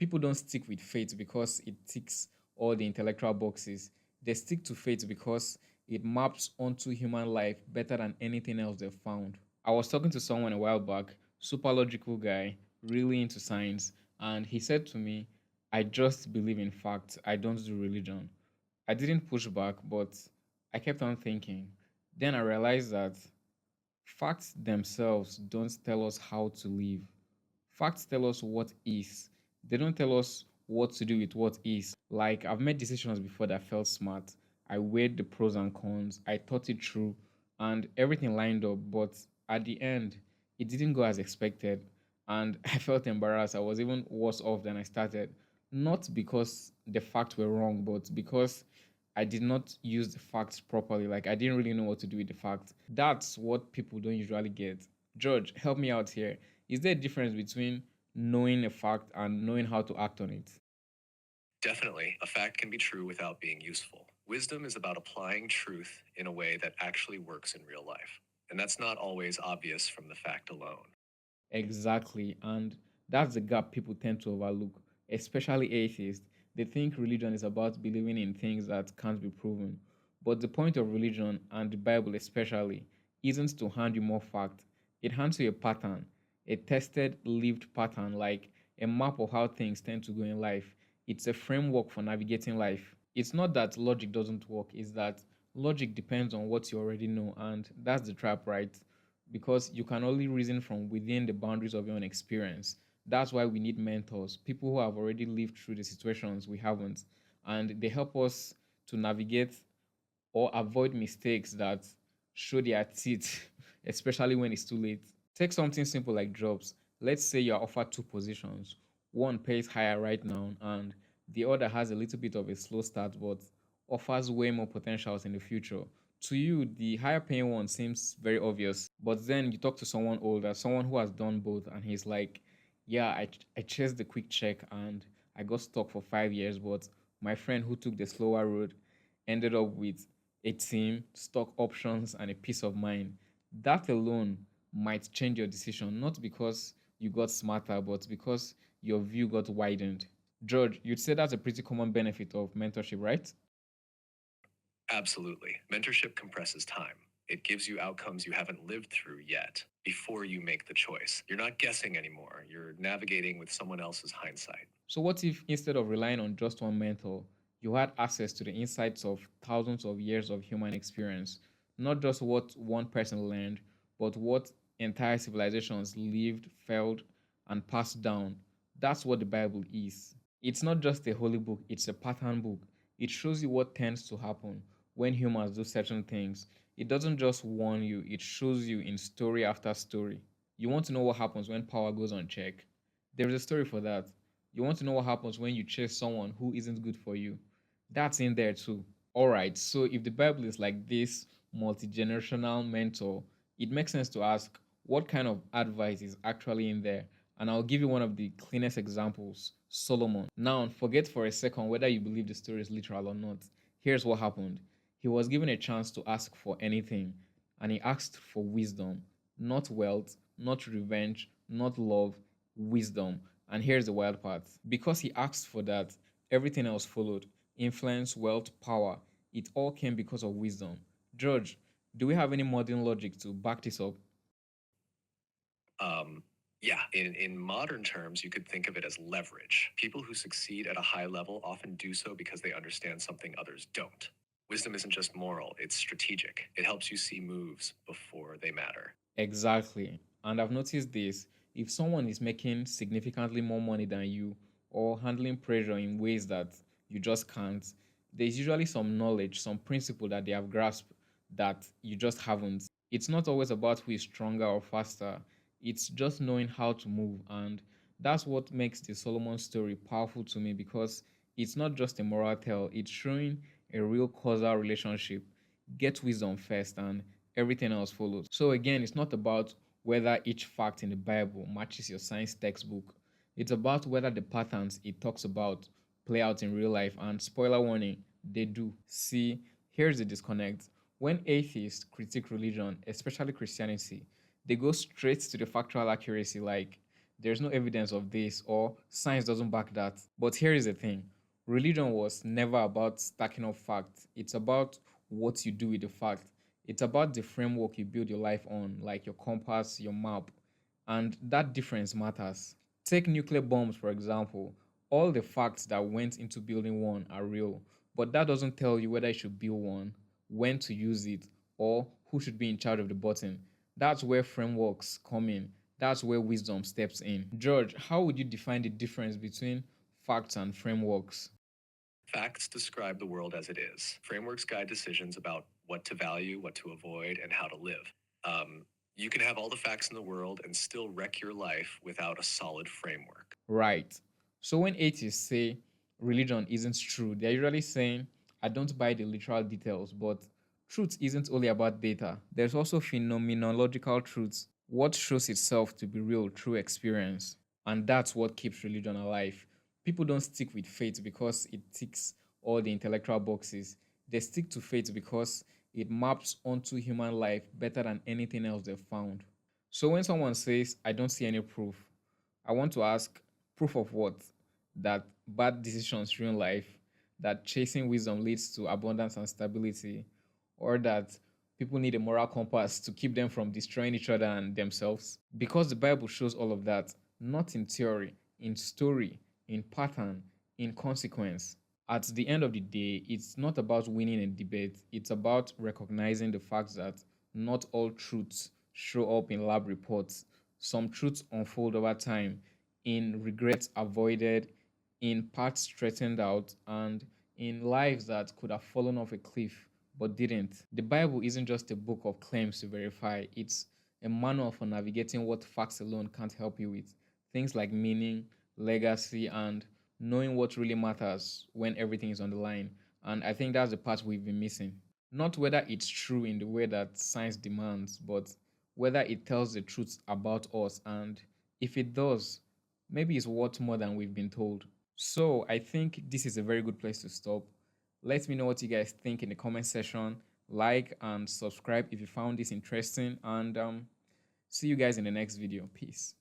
People don't stick with faith because it ticks all the intellectual boxes. They stick to faith because it maps onto human life better than anything else they've found. I was talking to someone a while back, super logical guy, really into science, and he said to me, I just believe in facts, I don't do religion. I didn't push back, but I kept on thinking. Then I realized that facts themselves don't tell us how to live. Facts tell us what is. They don't tell us what to do with what is. Like, I've made decisions before that felt smart. I weighed the pros and cons, I thought it through, and everything lined up. But at the end, it didn't go as expected. And I felt embarrassed. I was even worse off than I started. Not because the facts were wrong, but because I did not use the facts properly. Like, I didn't really know what to do with the facts. That's what people don't usually get. George, help me out here. Is there a difference between knowing a fact and knowing how to act on it? Definitely, a fact can be true without being useful. Wisdom is about applying truth in a way that actually works in real life. And that's not always obvious from the fact alone. Exactly. And that's the gap people tend to overlook, especially atheists. They think religion is about believing in things that can't be proven. But the point of religion, and the Bible especially, isn't to hand you more fact. It hands you a pattern, a tested, lived pattern, like a map of how things tend to go in life. It's a framework for navigating life. It's not that logic doesn't work, it's that logic depends on what you already know, and that's the trap, right? Because you can only reason from within the boundaries of your own experience. That's why we need mentors, people who have already lived through the situations we haven't, and they help us to navigate or avoid mistakes that show their teeth, especially when it's too late. Take something simple like jobs. Let's say you're offered two positions. One pays higher right now, and the other has a little bit of a slow start but offers way more potentials in the future. To you, the higher paying one seems very obvious, but then you talk to someone older, someone who has done both, and he's like, yeah, I chased the quick check and I got stuck for 5 years, but my friend who took the slower road ended up with a team, stock options, and a peace of mind. That alone might change your decision, not because you got smarter, but because your view got widened. George, you'd say that's a pretty common benefit of mentorship, right? Absolutely. Mentorship compresses time. It gives you outcomes you haven't lived through yet before you make the choice. You're not guessing anymore. You're navigating with someone else's hindsight. So, what if instead of relying on just one mentor, you had access to the insights of thousands of years of human experience? Not just what one person learned, but what entire civilizations lived, felt, and passed down. That's what the Bible is. It's not just a holy book, it's a pattern book. It shows you what tends to happen when humans do certain things. It doesn't just warn you, it shows you in story after story. You want to know what happens when power goes unchecked? There is a story for that. You want to know what happens when you chase someone who isn't good for you? That's in there too. All right, so if the Bible is like this multi-generational mentor, it makes sense to ask what kind of advice is actually in there. And I'll give you one of the cleanest examples, Solomon. Now, forget for a second whether you believe the story is literal or not. Here's what happened. He was given a chance to ask for anything, and he asked for wisdom, not wealth, not revenge, not love, wisdom. And here's the wild part. Because he asked for that, everything else followed: influence, wealth, power. It all came because of wisdom. George, do we have any modern logic to back this up? Um, yeah, in modern terms, you could think of it as leverage. People who succeed at a high level often do so because they understand something others don't. Wisdom isn't just moral, it's strategic. It helps you see moves before they matter. Exactly. And I've noticed this. If someone is making significantly more money than you or handling pressure in ways that you just can't, there's usually some knowledge, some principle that they have grasped that you just haven't. It's not always about who is stronger or faster, it's just knowing how to move. And that's what makes the Solomon story powerful to me, because it's not just a moral tale, it's showing a real causal relationship. Get wisdom first, and everything else follows. So, again, it's not about whether each fact in the Bible matches your science textbook, it's about whether the patterns it talks about play out in real life. And spoiler warning, they do. See, here's the disconnect. When atheists critique religion, especially Christianity, they go straight to the factual accuracy, like there's no evidence of this, or science doesn't back that. But here is the thing: religion was never about stacking up facts, it's about what you do with the fact. It's about the framework you build your life on, like your compass, your map, and that difference matters. Take nuclear bombs, for example. All the facts that went into building one are real, but that doesn't tell you whether you should build one, when to use it, or who should be in charge of the button. That's where frameworks come in. That's where wisdom steps in. George, how would you define the difference between facts and frameworks? Facts describe the world as it is. Frameworks guide decisions about what to value, what to avoid, and how to live. You can have all the facts in the world and still wreck your life without a solid framework. Right. So when atheists say religion isn't true, they're usually saying, I don't buy the literal details, but truth isn't only about data. There's also phenomenological truths, what shows itself to be real through experience. And that's what keeps religion alive. People don't stick with faith because it ticks all the intellectual boxes. They stick to faith because it maps onto human life better than anything else they've found. So when someone says, I don't see any proof, I want to ask, proof of what? That bad decisions ruin life, that chasing wisdom leads to abundance and stability, or that people need a moral compass to keep them from destroying each other and themselves? Because the Bible shows all of that, not in theory, in story, in pattern, in consequence. At the end of the day, it's not about winning a debate, it's about recognizing the fact that not all truths show up in lab reports. Some truths unfold over time, in regrets avoided, in paths straightened out, and in lives that could have fallen off a cliff but didn't. The Bible isn't just a book of claims to verify, it's a manual for navigating what facts alone can't help you with. Things like meaning, legacy, and knowing what really matters when everything is on the line. And I think that's the part we've been missing. Not whether it's true in the way that science demands, but whether it tells the truth about us, and if it does, maybe it's worth more than we've been told. So I think this is a very good place to stop. Let me know what you guys think in the comment section. Like and subscribe if you found this interesting, and see you guys in the next video. Peace.